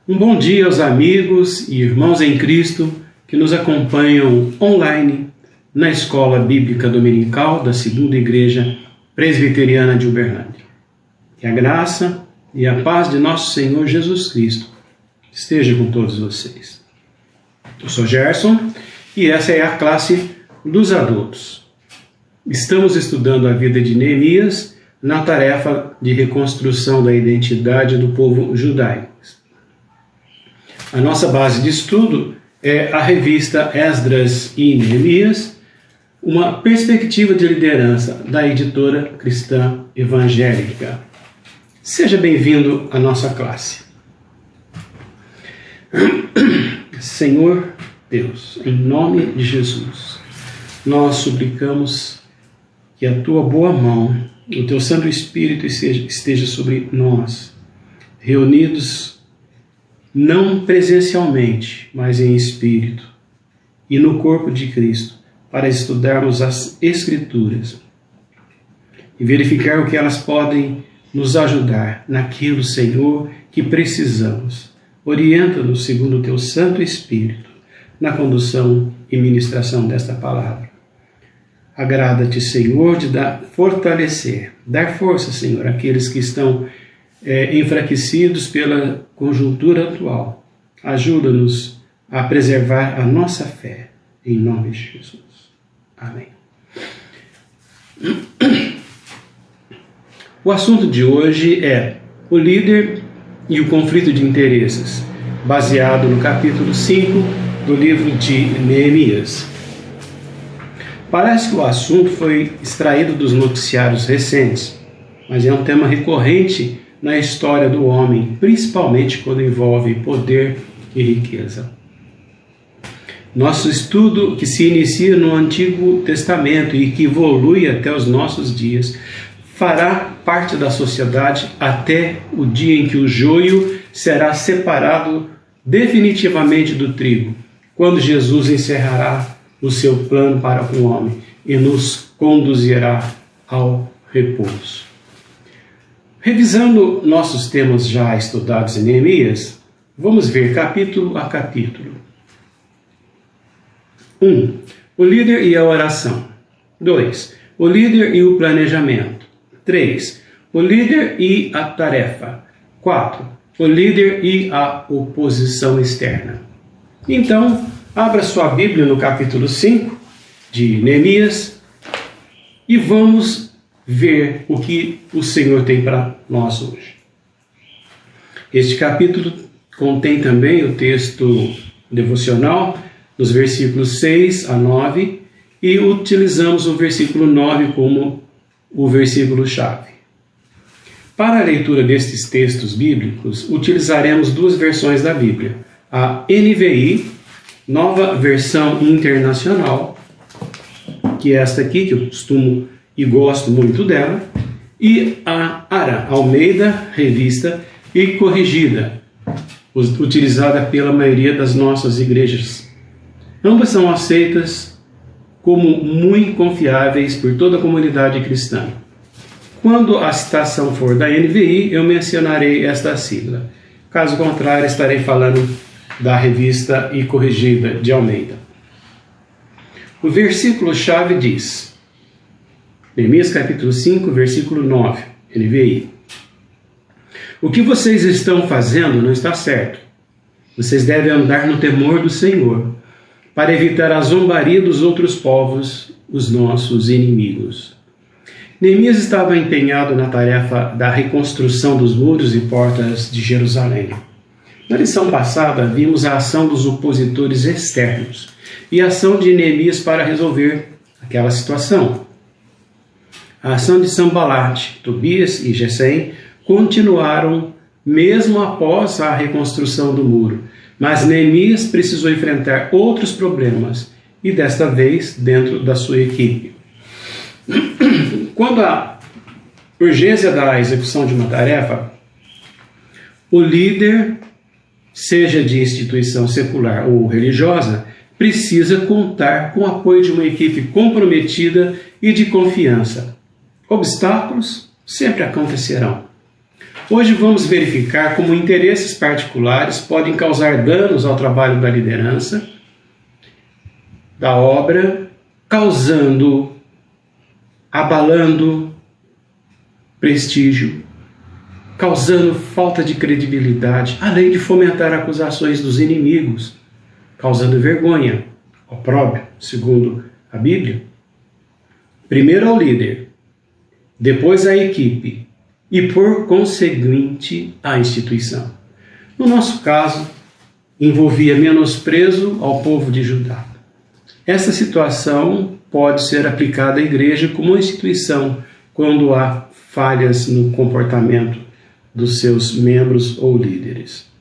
Um bom dia aos amigos e irmãos em Cristo que nos acompanham online na Escola Bíblica Dominical da Segunda Igreja Presbiteriana de Uberlândia. Que a graça e a paz de nosso Senhor Jesus Cristo esteja com todos vocês. Eu sou Gerson e essa é a classe dos adultos. Estamos estudando a vida de Neemias na tarefa de reconstrução da identidade do povo judaico. A nossa base de estudo é a revista Esdras e Neemias, uma perspectiva de liderança da editora cristã evangélica. Seja bem-vindo à nossa classe. Senhor Deus, em nome de Jesus, nós suplicamos que a Tua boa mão, o Teu Santo Espírito esteja sobre nós, reunidos não presencialmente, mas em espírito, e no corpo de Cristo, para estudarmos as Escrituras e verificar o que elas podem nos ajudar naquilo, Senhor, que precisamos. Orienta-nos segundo o Teu Santo Espírito na condução e ministração desta palavra. Agrada-te, Senhor, de fortalecer, dar força, Senhor, àqueles que estão enfraquecidos pela conjuntura atual. Ajuda-nos a preservar a nossa fé, em nome de Jesus. Amém. O assunto de hoje é o líder e o conflito de interesses, baseado no capítulo 5 do livro de Neemias. Parece que o assunto foi extraído dos noticiários recentes, mas é um tema recorrente na história do homem, principalmente quando envolve poder e riqueza. Nosso estudo, que se inicia no Antigo Testamento e que evolui até os nossos dias, fará parte da sociedade até o dia em que o joio será separado definitivamente do trigo, quando Jesus encerrará o seu plano para o homem e nos conduzirá ao repouso. Revisando nossos temas já estudados em Neemias, vamos ver capítulo a capítulo. 1. O líder e a oração. 2. O líder e o planejamento. 3. O líder e a tarefa. 4. O líder e a oposição externa. Então, abra sua Bíblia no capítulo 5 de Neemias e vamos ver o que o Senhor tem para nós hoje. Este capítulo contém também o texto devocional, nos versículos 6 a 9, e utilizamos o versículo 9 como o versículo-chave. Para a leitura destes textos bíblicos, utilizaremos duas versões da Bíblia, a NVI, Nova Versão Internacional, que é esta aqui, que eu costumo e gosto muito dela, e a ARA, Almeida, Revista e Corrigida, utilizada pela maioria das nossas igrejas. Ambas são aceitas como muito confiáveis por toda a comunidade cristã. Quando a citação for da NVI, eu mencionarei esta sigla. Caso contrário, estarei falando da Revista e Corrigida de Almeida. O versículo-chave diz, Neemias capítulo 5, versículo 9, NVI. O que vocês estão fazendo não está certo. Vocês devem andar no temor do Senhor, para evitar a zombaria dos outros povos, os nossos inimigos. Neemias estava empenhado na tarefa da reconstrução dos muros e portas de Jerusalém. Na lição passada, vimos a ação dos opositores externos e a ação de Neemias para resolver aquela situação. A ação de Sanbalate, Tobias e Gesem continuaram mesmo após a reconstrução do muro, mas Neemias precisou enfrentar outros problemas, e desta vez dentro da sua equipe. Quando a urgência da execução de uma tarefa, o líder, seja de instituição secular ou religiosa, precisa contar com o apoio de uma equipe comprometida e de confiança. Obstáculos sempre acontecerão. Hoje vamos verificar como interesses particulares podem causar danos ao trabalho da liderança, da obra, abalando prestígio, causando falta de credibilidade, além de fomentar acusações dos inimigos, causando vergonha, opróbrio, segundo a Bíblia. Primeiro ao líder, depois à equipe e, por conseguinte, à instituição. No nosso caso, envolvia menosprezo ao povo de Judá. Essa situação pode ser aplicada à igreja como instituição quando há falhas no comportamento dos seus membros ou líderes.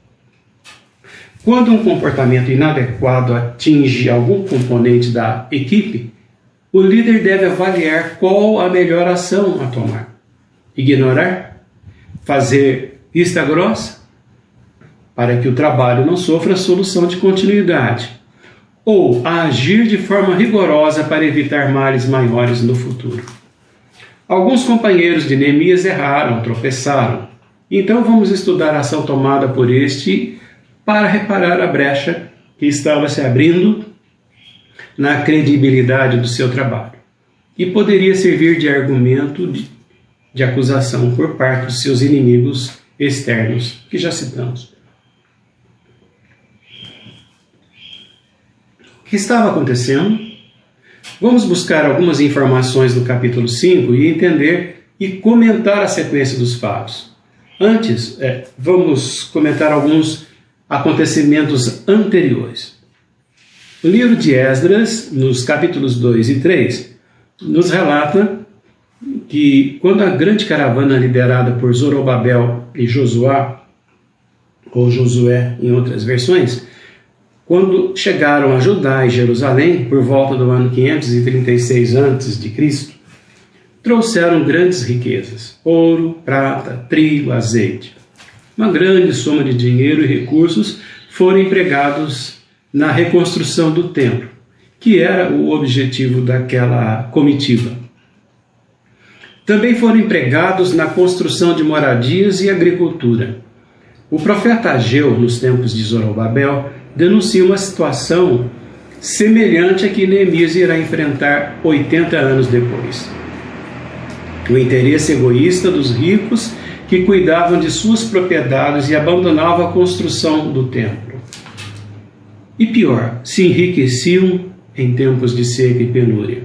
Quando um comportamento inadequado atinge algum componente da equipe, o líder deve avaliar qual a melhor ação a tomar. Ignorar? Fazer vista grossa? Para que o trabalho não sofra solução de continuidade. Ou agir de forma rigorosa para evitar males maiores no futuro. Alguns companheiros de Neemias erraram, tropeçaram. Então vamos estudar a ação tomada por este para reparar a brecha que estava se abrindo na credibilidade do seu trabalho e poderia servir de argumento de acusação por parte dos seus inimigos externos, que já citamos. O que estava acontecendo? Vamos buscar algumas informações do capítulo 5 e entender e comentar a sequência dos fatos. Antes, vamos comentar alguns acontecimentos anteriores. O livro de Esdras, nos capítulos 2 e 3, nos relata que quando a grande caravana liderada por Zorobabel e Josué, ou Josué em outras versões, quando chegaram a Judá e Jerusalém, por volta do ano 536 a.C., trouxeram grandes riquezas, ouro, prata, trigo, azeite. Uma grande soma de dinheiro e recursos foram empregados na reconstrução do templo, que era o objetivo daquela comitiva. Também foram empregados na construção de moradias e agricultura. O profeta Ageu, nos tempos de Zorobabel, denuncia uma situação semelhante a que Neemias irá enfrentar 80 anos depois. O interesse egoísta dos ricos que cuidavam de suas propriedades e abandonavam a construção do templo. E pior, se enriqueciam em tempos de seca e penúria.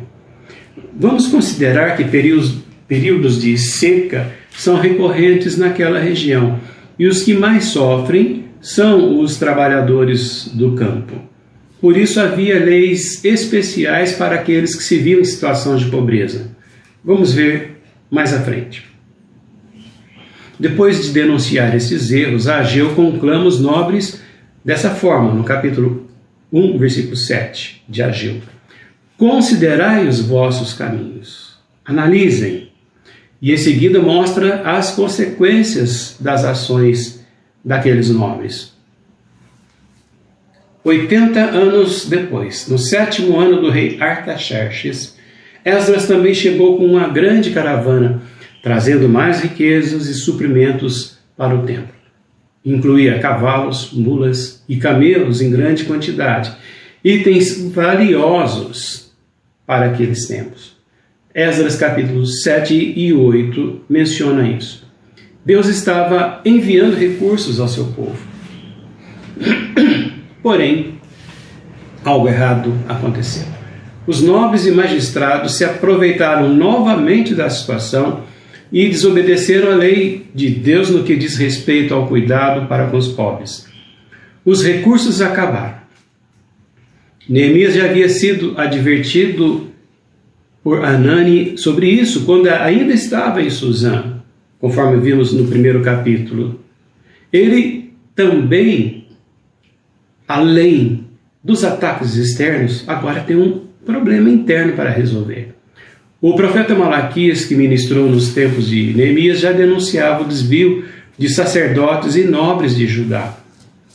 Vamos considerar que períodos de seca são recorrentes naquela região, e os que mais sofrem são os trabalhadores do campo. Por isso havia leis especiais para aqueles que se viam em situação de pobreza. Vamos ver mais à frente. Depois de denunciar esses erros, Ageu conclama os nobres dessa forma, no capítulo 1, versículo 7 de Ageu. Considerai os vossos caminhos, analisem, e em seguida mostra as consequências das ações daqueles nobres. 80 anos depois, no 7º ano do rei Artaxerxes, Esdras também chegou com uma grande caravana, trazendo mais riquezas e suprimentos para o templo. Incluía cavalos, mulas e camelos em grande quantidade, itens valiosos para aqueles tempos. Esdras capítulos 7 e 8 menciona isso. Deus estava enviando recursos ao seu povo. Porém, algo errado aconteceu. Os nobres e magistrados se aproveitaram novamente da situação e desobedeceram a lei de Deus no que diz respeito ao cuidado para com os pobres. Os recursos acabaram. Neemias já havia sido advertido por Anani sobre isso quando ainda estava em Suzã, conforme vimos no primeiro capítulo. Ele também, além dos ataques externos, agora tem um problema interno para resolver. O profeta Malaquias, que ministrou nos tempos de Neemias, já denunciava o desvio de sacerdotes e nobres de Judá.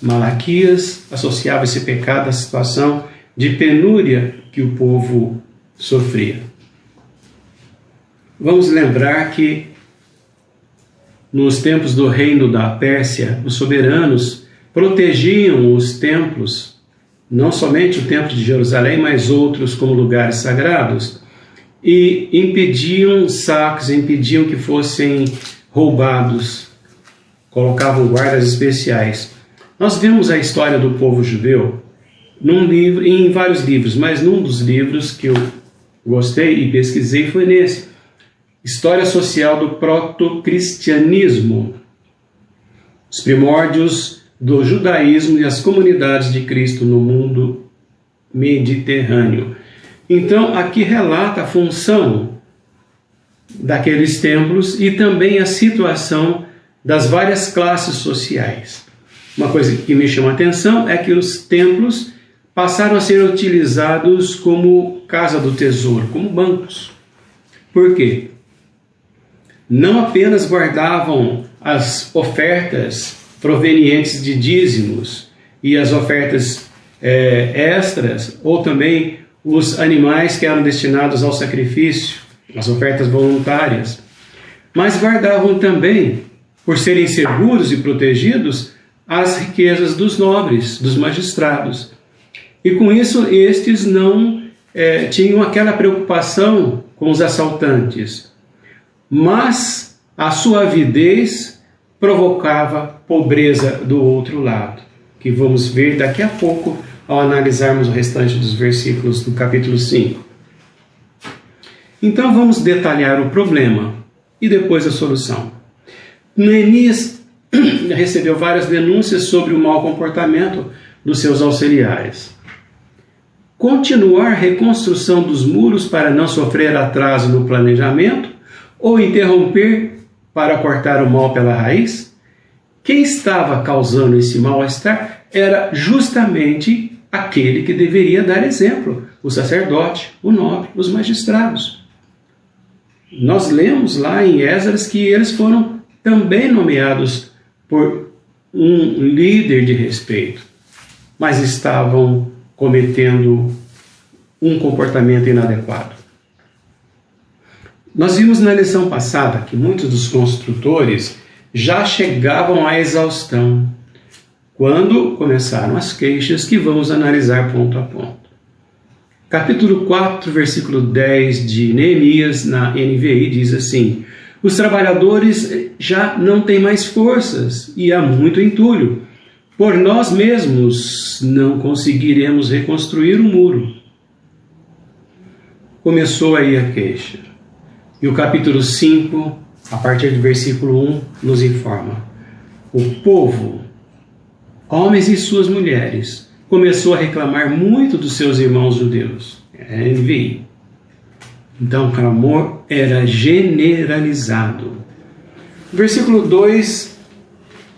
Malaquias associava esse pecado à situação de penúria que o povo sofria. Vamos lembrar que nos tempos do reino da Pérsia, os soberanos protegiam os templos, não somente o templo de Jerusalém, mas outros como lugares sagrados, e impediam saques, impediam que fossem roubados, colocavam guardas especiais. Nós vemos a história do povo judeu num livro, em vários livros, mas num dos livros que eu gostei e pesquisei foi nesse, História Social do Proto-Cristianismo, os primórdios do judaísmo e as comunidades de Cristo no mundo mediterrâneo. Então, aqui relata a função daqueles templos e também a situação das várias classes sociais. Uma coisa que me chama a atenção é que os templos passaram a ser utilizados como casa do tesouro, como bancos. Por quê? Não apenas guardavam as ofertas provenientes de dízimos e as ofertas extras, ou também os animais que eram destinados ao sacrifício, as ofertas voluntárias, mas guardavam também, por serem seguros e protegidos, as riquezas dos nobres, dos magistrados. E com isso, estes não tinham aquela preocupação com os assaltantes, mas a sua avidez provocava pobreza do outro lado, que vamos ver daqui a pouco ao analisarmos o restante dos versículos do capítulo 5. Então vamos detalhar o problema e depois a solução. Neemias recebeu várias denúncias sobre o mau comportamento dos seus auxiliares. Continuar a reconstrução dos muros para não sofrer atraso no planejamento ou interromper para cortar o mal pela raiz? Quem estava causando esse mal-estar era justamente aquele que deveria dar exemplo, o sacerdote, o nobre, os magistrados. Nós lemos lá em Esdras que eles foram também nomeados por um líder de respeito, mas estavam cometendo um comportamento inadequado. Nós vimos na lição passada que muitos dos construtores já chegavam à exaustão quando começaram as queixas que vamos analisar ponto a ponto. Capítulo 4, versículo 10 de Neemias, na NVI, diz assim: os trabalhadores já não têm mais forças e há muito entulho. Por nós mesmos não conseguiremos reconstruir o muro. Começou aí a queixa. E o capítulo 5, a partir do versículo 1, nos informa: o povo, homens e suas mulheres, começou a reclamar muito dos seus irmãos judeus. NVI. Então o clamor era generalizado. Versículo 2,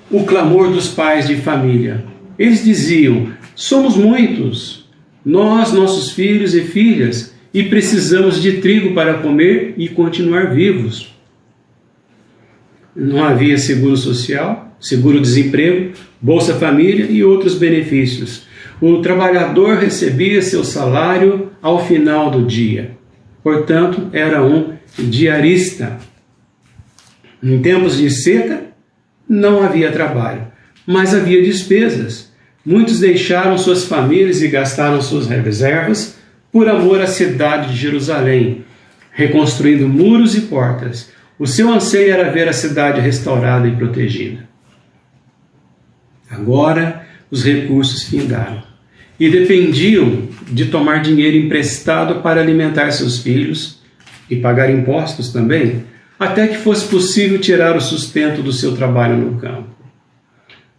o clamor dos pais de família. Eles diziam: somos muitos, nós, nossos filhos e filhas, e precisamos de trigo para comer e continuar vivos. Não havia seguro social, seguro-desemprego, Bolsa Família e outros benefícios. O trabalhador recebia seu salário ao final do dia. Portanto, era um diarista. Em tempos de seca, não havia trabalho, mas havia despesas. Muitos deixaram suas famílias e gastaram suas reservas por amor à cidade de Jerusalém, reconstruindo muros e portas. O seu anseio era ver a cidade restaurada e protegida. Agora, os recursos findaram e dependiam de tomar dinheiro emprestado para alimentar seus filhos e pagar impostos também, até que fosse possível tirar o sustento do seu trabalho no campo.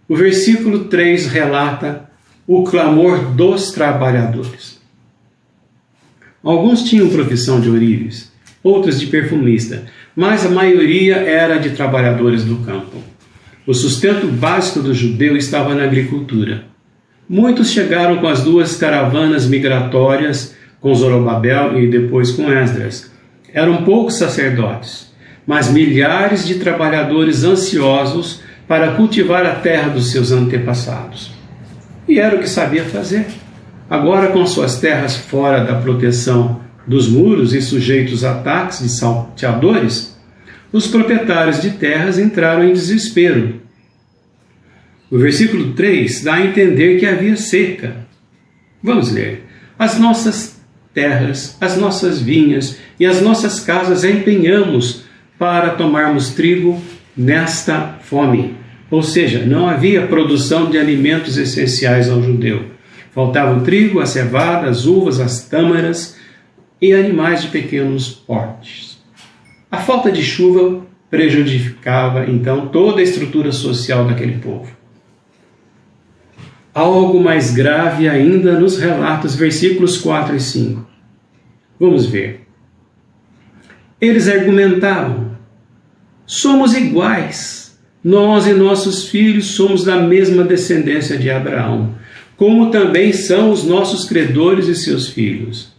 O versículo 3 relata o clamor dos trabalhadores. Alguns tinham profissão de ourives, outros de perfumista, mas a maioria era de trabalhadores do campo. O sustento básico do judeu estava na agricultura. Muitos chegaram com as duas caravanas migratórias, com Zorobabel e depois com Esdras. Eram poucos sacerdotes, mas milhares de trabalhadores ansiosos para cultivar a terra dos seus antepassados. E era o que sabia fazer. Agora, com suas terras fora da proteção dos muros e sujeitos a ataques de salteadores, os proprietários de terras entraram em desespero. O versículo 3 dá a entender que havia seca. Vamos ler. As nossas terras, as nossas vinhas e as nossas casas empenhamos para tomarmos trigo nesta fome. Ou seja, não havia produção de alimentos essenciais ao judeu. Faltava o trigo, a cevada, as uvas, as tâmaras e animais de pequenos portes. A falta de chuva prejudicava, então, toda a estrutura social daquele povo. Algo mais grave ainda nos relata os versículos 4 e 5. Vamos ver. Eles argumentavam: somos iguais, nós e nossos filhos somos da mesma descendência de Abraão, como também são os nossos credores e seus filhos.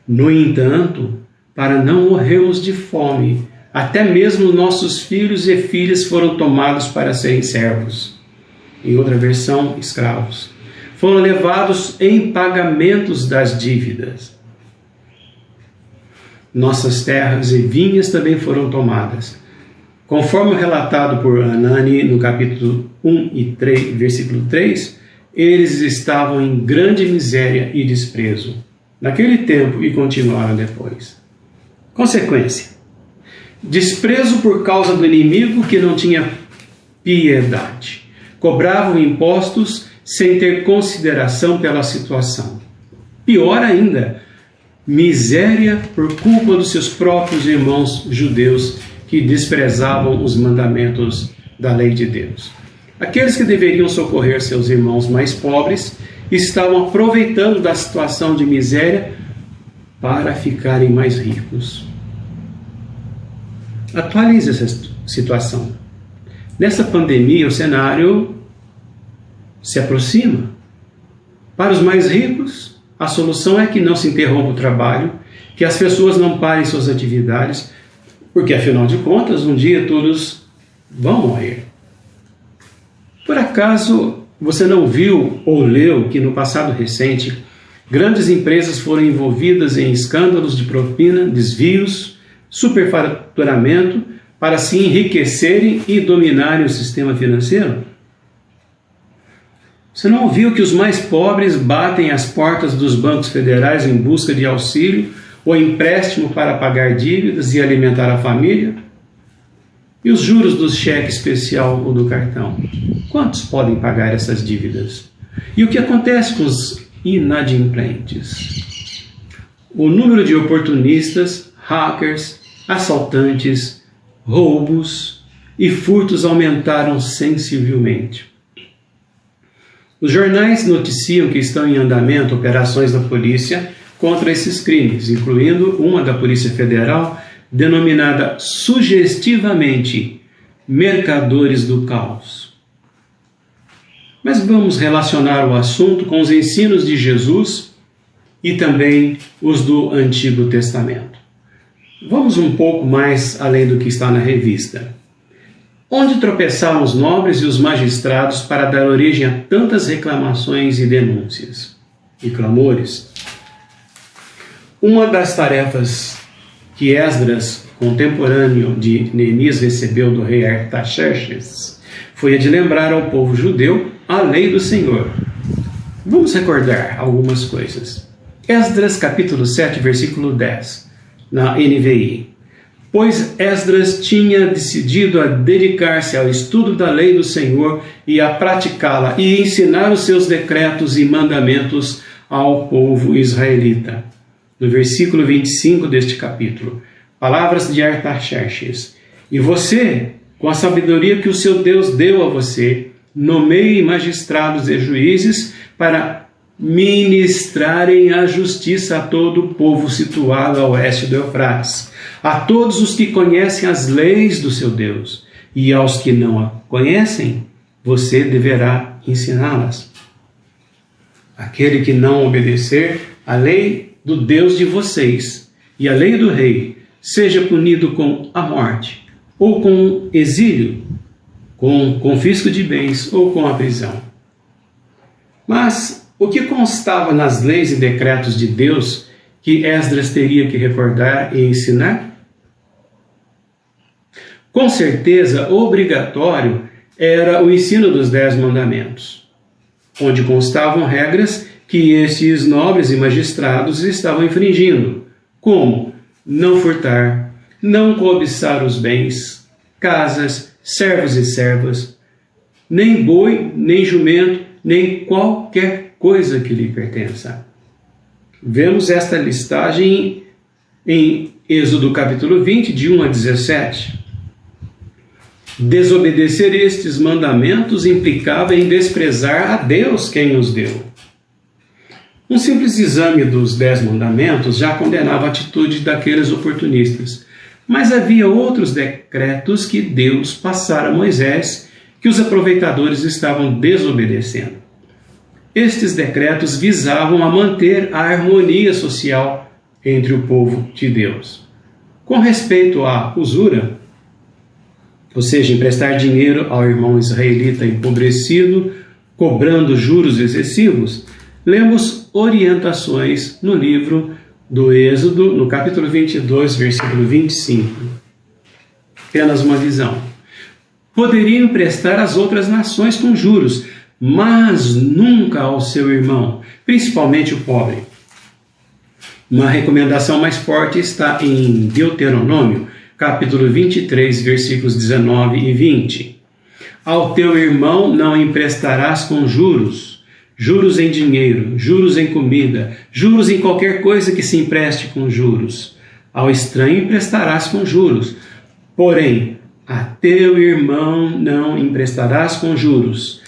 No entanto, para não morrermos de fome, até mesmo nossos filhos e filhas foram tomados para serem servos. Em outra versão, escravos. Foram levados em pagamentos das dívidas. Nossas terras e vinhas também foram tomadas. Conforme relatado por Anani no capítulo 1 e 3, versículo 3, eles estavam em grande miséria e desprezo naquele tempo e continuaram depois. Consequência: desprezo por causa do inimigo que não tinha piedade. Cobravam impostos sem ter consideração pela situação. Pior ainda, miséria por culpa dos seus próprios irmãos judeus que desprezavam os mandamentos da lei de Deus. Aqueles que deveriam socorrer seus irmãos mais pobres estavam aproveitando da situação de miséria para ficarem mais ricos. Atualize essa situação. Nessa pandemia, o cenário se aproxima. Para os mais ricos, a solução é que não se interrompa o trabalho, que as pessoas não parem suas atividades, porque, afinal de contas, um dia todos vão morrer. Por acaso, você não viu ou leu que no passado recente, grandes empresas foram envolvidas em escândalos de propina, desvios, superfaturamento, para se enriquecerem e dominarem o sistema financeiro? Você não ouviu que os mais pobres batem às portas dos bancos federais em busca de auxílio ou empréstimo para pagar dívidas e alimentar a família? E os juros do cheque especial ou do cartão? Quantos podem pagar essas dívidas? E o que acontece com os inadimplentes? O número de oportunistas, hackers, assaltantes, roubos e furtos aumentaram sensivelmente. Os jornais noticiam que estão em andamento operações da polícia contra esses crimes, incluindo uma da Polícia Federal, denominada sugestivamente Mercadores do Caos. Mas vamos relacionar o assunto com os ensinos de Jesus e também os do Antigo Testamento. Vamos um pouco mais além do que está na revista. Onde tropeçaram os nobres e os magistrados para dar origem a tantas reclamações e denúncias e clamores? Uma das tarefas que Esdras, contemporâneo de Neemias, recebeu do rei Artaxerxes foi a de lembrar ao povo judeu a lei do Senhor. Vamos recordar algumas coisas. Esdras capítulo 7, versículo 10. Na NVI. Pois Esdras tinha decidido a dedicar-se ao estudo da lei do Senhor e a praticá-la e ensinar os seus decretos e mandamentos ao povo israelita. No versículo 25 deste capítulo, palavras de Artaxerxes: e você, com a sabedoria que o seu Deus deu a você, nomeie magistrados e juízes para ministrarem a justiça a todo o povo situado a oeste do Eufrates, a todos os que conhecem as leis do seu Deus, e aos que não a conhecem, você deverá ensiná-las. Aquele que não obedecer à lei do Deus de vocês e à lei do rei, seja punido com a morte, ou com exílio, com confisco de bens ou com a prisão. Mas o que constava nas leis e decretos de Deus que Esdras teria que recordar e ensinar? Com certeza, obrigatório era o ensino dos 10 mandamentos, onde constavam regras que estes nobres e magistrados estavam infringindo, como não furtar, não cobiçar os bens, casas, servos e servas, nem boi, nem jumento, nem qualquer coisa que lhe pertença. Vemos esta listagem em Êxodo capítulo 20, de 1 a 17. Desobedecer estes mandamentos implicava em desprezar a Deus quem os deu. Um simples exame dos 10 mandamentos já condenava a atitude daqueles oportunistas, mas havia outros decretos que Deus passara a Moisés que os aproveitadores estavam desobedecendo. Estes decretos visavam a manter a harmonia social entre o povo de Deus. Com respeito à usura, ou seja, emprestar dinheiro ao irmão israelita empobrecido, cobrando juros excessivos, lemos orientações no livro do Êxodo, no capítulo 22, versículo 25. Apenas uma visão. Poderiam emprestar às outras nações com juros, mas nunca ao seu irmão, principalmente o pobre. Uma recomendação mais forte está em Deuteronômio, capítulo 23, versículos 19 e 20. Ao teu irmão não emprestarás com juros, juros em dinheiro, juros em comida, juros em qualquer coisa que se empreste com juros. Ao estranho emprestarás com juros, porém, a teu irmão não emprestarás com juros,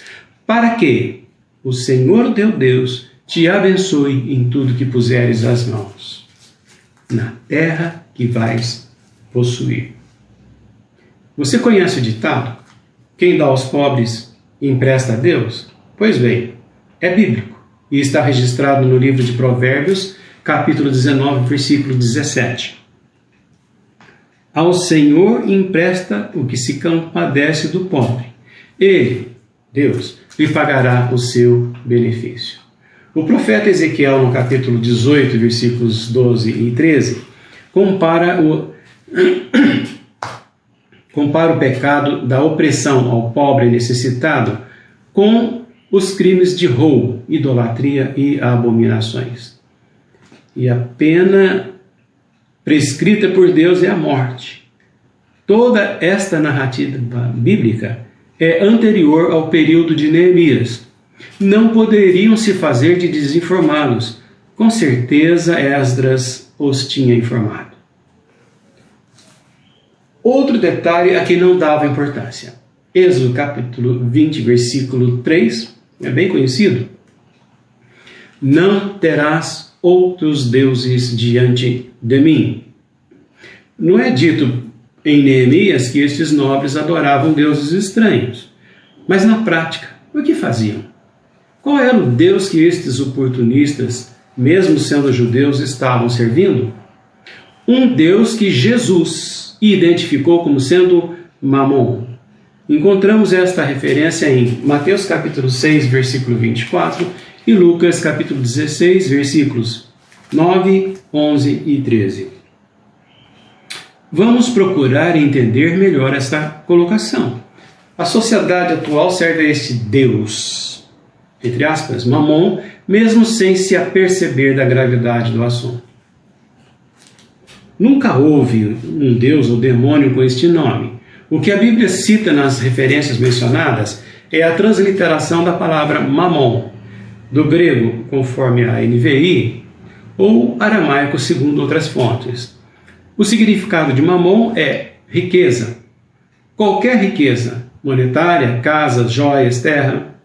para que o Senhor teu Deus te abençoe em tudo que puseres as mãos, na terra que vais possuir. Você conhece o ditado? Quem dá aos pobres empresta a Deus? Pois bem, é bíblico e está registrado no livro de Provérbios, capítulo 19, versículo 17. Ao Senhor empresta o que se compadece do pobre. Ele, Deus, lhe pagará o seu benefício. O profeta Ezequiel, no capítulo 18, versículos 12 e 13, compara o pecado da opressão ao pobre necessitado com os crimes de roubo, idolatria e abominações. E a pena prescrita por Deus é a morte. Toda esta narrativa bíblica é anterior ao período de Neemias. Não poderiam se fazer de desinformados. Com certeza Esdras os tinha informado. Outro detalhe a que não dava importância. Êxodo capítulo 20, versículo 3, é bem conhecido. Não terás outros deuses diante de mim. Não é dito em Neemias que estes nobres adoravam deuses estranhos, mas na prática, o que faziam? Qual era o Deus que estes oportunistas, mesmo sendo judeus, estavam servindo? Um Deus que Jesus identificou como sendo Mamon. Encontramos esta referência em Mateus capítulo 6, versículo 24 e Lucas capítulo 16, versículos 9, 11 e 13. Vamos procurar entender melhor esta colocação. A sociedade atual serve a este Deus, entre aspas, Mamon, mesmo sem se aperceber da gravidade do assunto. Nunca houve um Deus ou demônio com este nome. O que a Bíblia cita nas referências mencionadas é a transliteração da palavra Mamon, do grego, conforme a NVI, ou aramaico, segundo outras fontes. O significado de Mamon é riqueza. Qualquer riqueza, monetária, casas, joias, terra.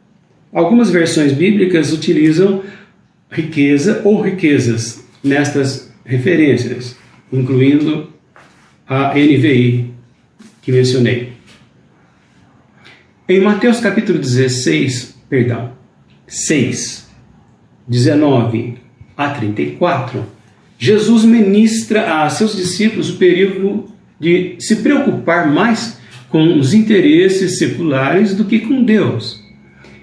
Algumas versões bíblicas utilizam riqueza ou riquezas nestas referências, incluindo a NVI que mencionei. Em Mateus capítulo 6, 19 a 34, Jesus ministra a seus discípulos o perigo de se preocupar mais com os interesses seculares do que com Deus,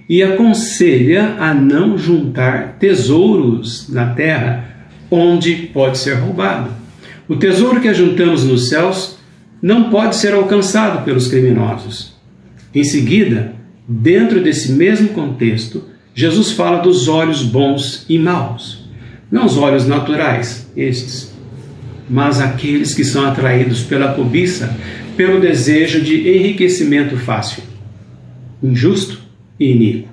e aconselha a não juntar tesouros na terra, onde pode ser roubado. O tesouro que ajuntamos nos céus não pode ser alcançado pelos criminosos. Em seguida, dentro desse mesmo contexto, Jesus fala dos olhos bons e maus. Não os olhos naturais, estes, mas aqueles que são atraídos pela cobiça, pelo desejo de enriquecimento fácil, injusto e iníquo.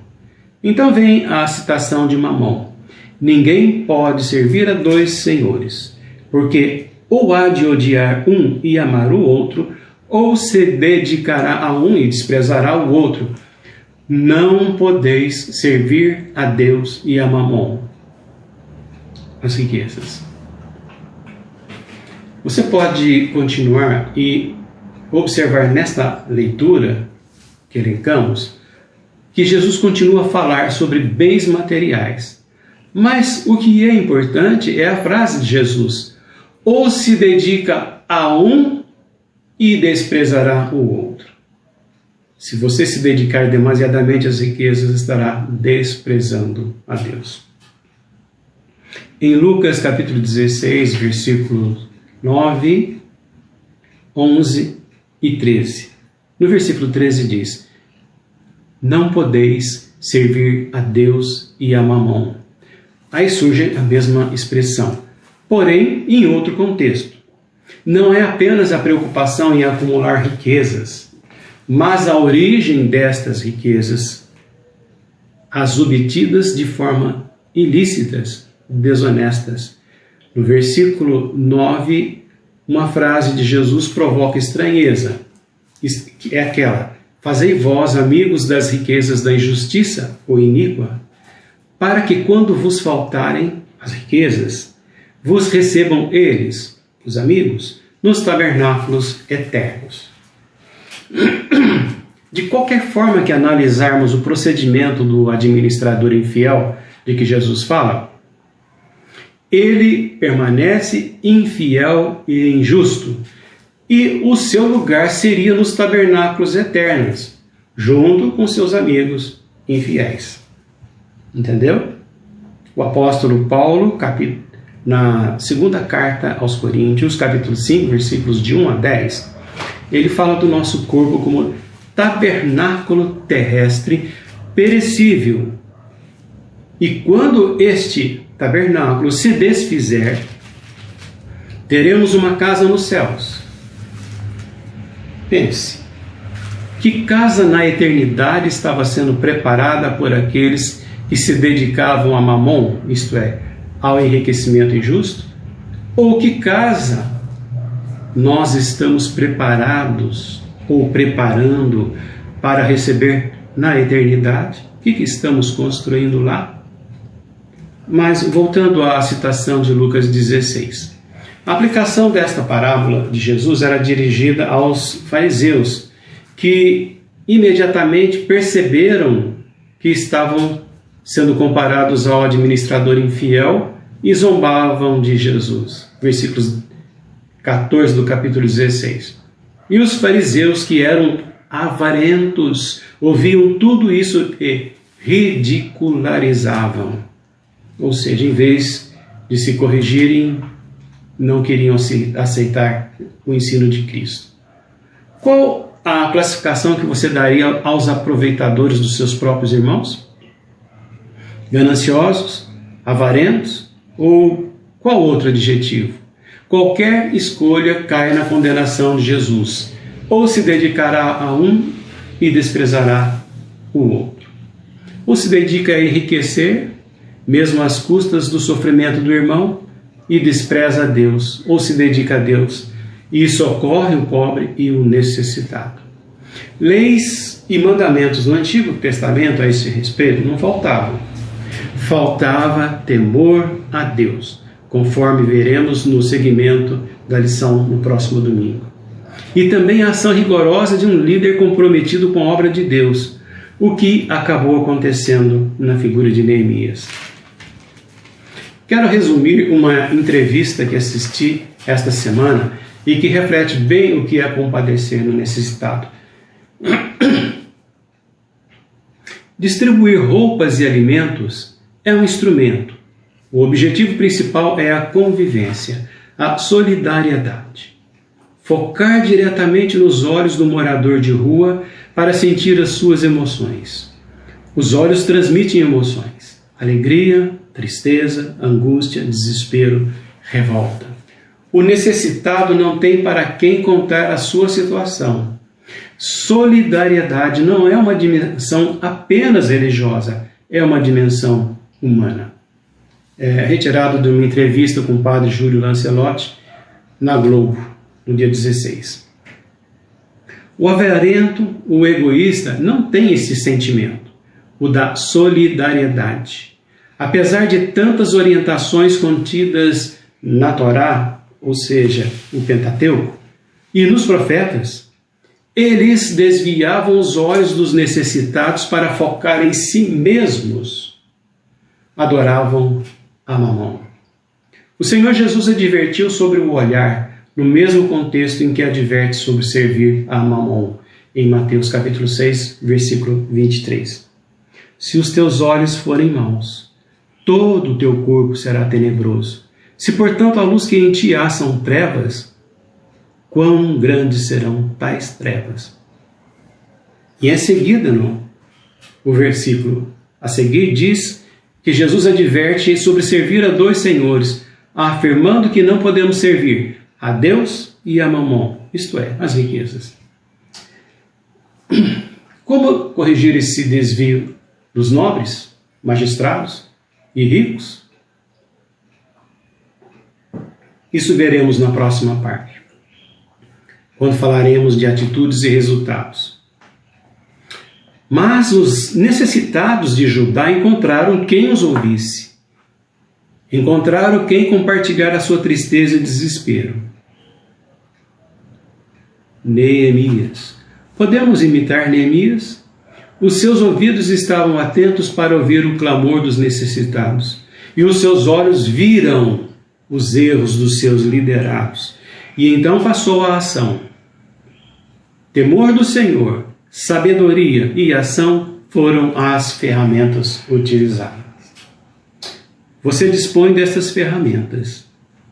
Então vem a citação de Mamon. Ninguém pode servir a dois senhores, porque ou há de odiar um e amar o outro, ou se dedicará a um e desprezará o outro. Não podeis servir a Deus e a Mamon, as riquezas. Você pode continuar e observar nesta leitura que elencamos que Jesus continua a falar sobre bens materiais. Mas o que é importante é a frase de Jesus: ou se dedica a um e desprezará o outro. Se você se dedicar demasiadamente às riquezas, estará desprezando a Deus. Em Lucas capítulo 16, versículos 9, 11 e 13. No versículo 13 diz: não podeis servir a Deus e a Mamon. Aí surge a mesma expressão, porém em outro contexto. Não é apenas a preocupação em acumular riquezas, mas a origem destas riquezas, as obtidas de forma ilícitas, desonestas. No versículo 9, uma frase de Jesus provoca estranheza. É aquela: fazei vós, amigos das riquezas da injustiça ou iníqua, para que quando vos faltarem as riquezas, vos recebam eles, os amigos, nos tabernáculos eternos. De qualquer forma que analisarmos o procedimento do administrador infiel de que Jesus fala, ele permanece infiel e injusto, e o seu lugar seria nos tabernáculos eternos, junto com seus amigos infiéis. Entendeu? O apóstolo Paulo, na segunda carta aos Coríntios, capítulo 5, versículos de 1 a 10, ele fala do nosso corpo como tabernáculo terrestre perecível. E quando este tabernáculo se desfizer, teremos uma casa nos céus. Pense, que casa na eternidade estava sendo preparada por aqueles que se dedicavam a Mamon, isto é, ao enriquecimento injusto? Ou que casa nós estamos preparados ou preparando para receber na eternidade? O que estamos construindo lá? Mas voltando à citação de Lucas 16. A aplicação desta parábola de Jesus era dirigida aos fariseus, que imediatamente perceberam que estavam sendo comparados ao administrador infiel e zombavam de Jesus. Versículos 14 do capítulo 16. E os fariseus, que eram avarentos, ouviam tudo isso e ridicularizavam. Ou seja, em vez de se corrigirem, não queriam aceitar o ensino de Cristo. Qual a classificação que você daria aos aproveitadores dos seus próprios irmãos? Gananciosos? Avarentos? Ou qual outro adjetivo? Qualquer escolha cai na condenação de Jesus. Ou se dedicará a um e desprezará o outro. Ou se dedica a enriquecer, mesmo às custas do sofrimento do irmão, e despreza a Deus, ou se dedica a Deus e socorre o pobre e o necessitado. Leis e mandamentos no Antigo Testamento a esse respeito não faltavam. Faltava temor a Deus, conforme veremos no segmento da lição no próximo domingo. E também a ação rigorosa de um líder comprometido com a obra de Deus, o que acabou acontecendo na figura de Neemias. Quero resumir uma entrevista que assisti esta semana e que reflete bem o que é compadecer no necessitado. Distribuir roupas e alimentos é um instrumento. O objetivo principal é a convivência, a solidariedade. focar diretamente nos olhos do morador de rua para sentir as suas emoções. Os olhos transmitem emoções: alegria, tristeza, angústia, desespero, revolta. O necessitado não tem para quem contar a sua situação. Solidariedade não é uma dimensão apenas religiosa, é uma dimensão humana. Retirado de uma entrevista com o padre Júlio Lancelotti na Globo, no dia 16. O avarento, o egoísta, não tem esse sentimento, o da solidariedade. Apesar de tantas orientações contidas na Torá, ou seja, o Pentateuco, e nos profetas, eles desviavam os olhos dos necessitados para focar em si mesmos. Adoravam a Mamon. O Senhor Jesus advertiu sobre o olhar, no mesmo contexto em que adverte sobre servir a Mamon, em Mateus capítulo 6, versículo 23. Se os teus olhos forem maus, todo o teu corpo será tenebroso. Se, portanto, a luz que em ti há são trevas, quão grandes serão tais trevas? E em seguida, o versículo a seguir diz que Jesus adverte sobre servir a dois senhores, afirmando que não podemos servir a Deus e a Mamon, isto é, as riquezas. Como corrigir esse desvio dos nobres, magistrados e ricos? Isso veremos na próxima parte, quando falaremos de atitudes e resultados. Mas os necessitados de Judá encontraram quem os ouvisse. Encontraram quem compartilhar a sua tristeza e desespero. Neemias. Podemos imitar Neemias? Os seus ouvidos estavam atentos para ouvir o clamor dos necessitados, e os seus olhos viram os erros dos seus liderados. E então passou a ação. Temor do Senhor, sabedoria e ação foram as ferramentas utilizadas. Você dispõe dessas ferramentas.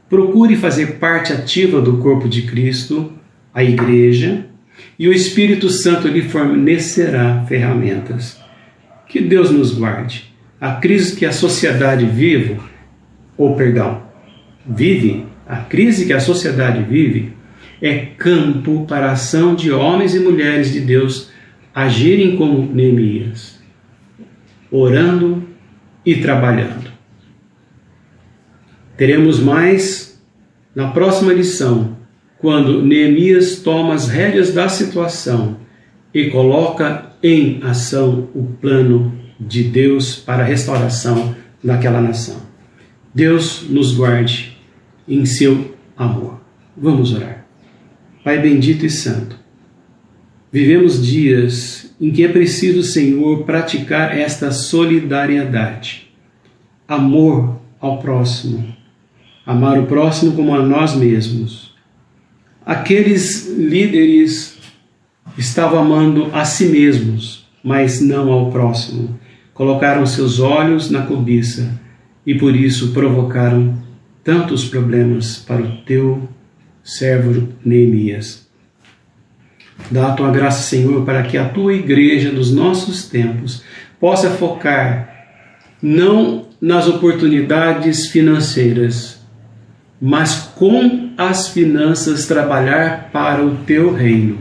Procure fazer parte ativa do corpo de Cristo, a Igreja, e o Espírito Santo lhe fornecerá ferramentas. Que Deus nos guarde. A crise que a sociedade vive, a crise que a sociedade vive é campo para a ação de homens e mulheres de Deus agirem como Neemias, orando e trabalhando. Teremos mais na próxima lição, quando Neemias toma as rédeas da situação e coloca em ação o plano de Deus para a restauração daquela nação. Deus nos guarde em seu amor. Vamos orar. Pai bendito e santo, vivemos dias em que é preciso, Senhor, praticar esta solidariedade, amor ao próximo, amar o próximo como a nós mesmos. Aqueles líderes estavam amando a si mesmos, mas não ao próximo. Colocaram seus olhos na cobiça e por isso provocaram tantos problemas para o teu servo Neemias. Dá a tua graça, Senhor, para que a tua igreja dos nossos tempos possa focar não nas oportunidades financeiras, mas com as finanças trabalhar para o teu reino,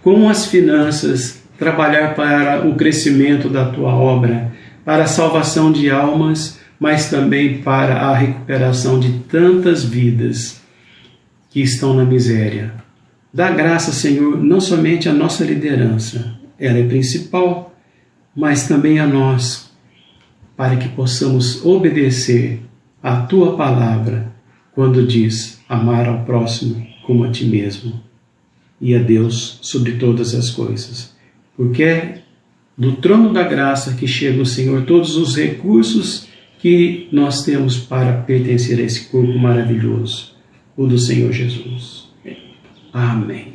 com as finanças trabalhar para o crescimento da tua obra, para a salvação de almas, mas também para a recuperação de tantas vidas que estão na miséria. Dá graça, Senhor, não somente à nossa liderança, ela é principal, mas também a nós, para que possamos obedecer à tua palavra, quando diz amar ao próximo como a ti mesmo e a Deus sobre todas as coisas. Porque é do trono da graça que chegam, Senhor, todos os recursos que nós temos para pertencer a esse corpo maravilhoso, o do Senhor Jesus. Amém.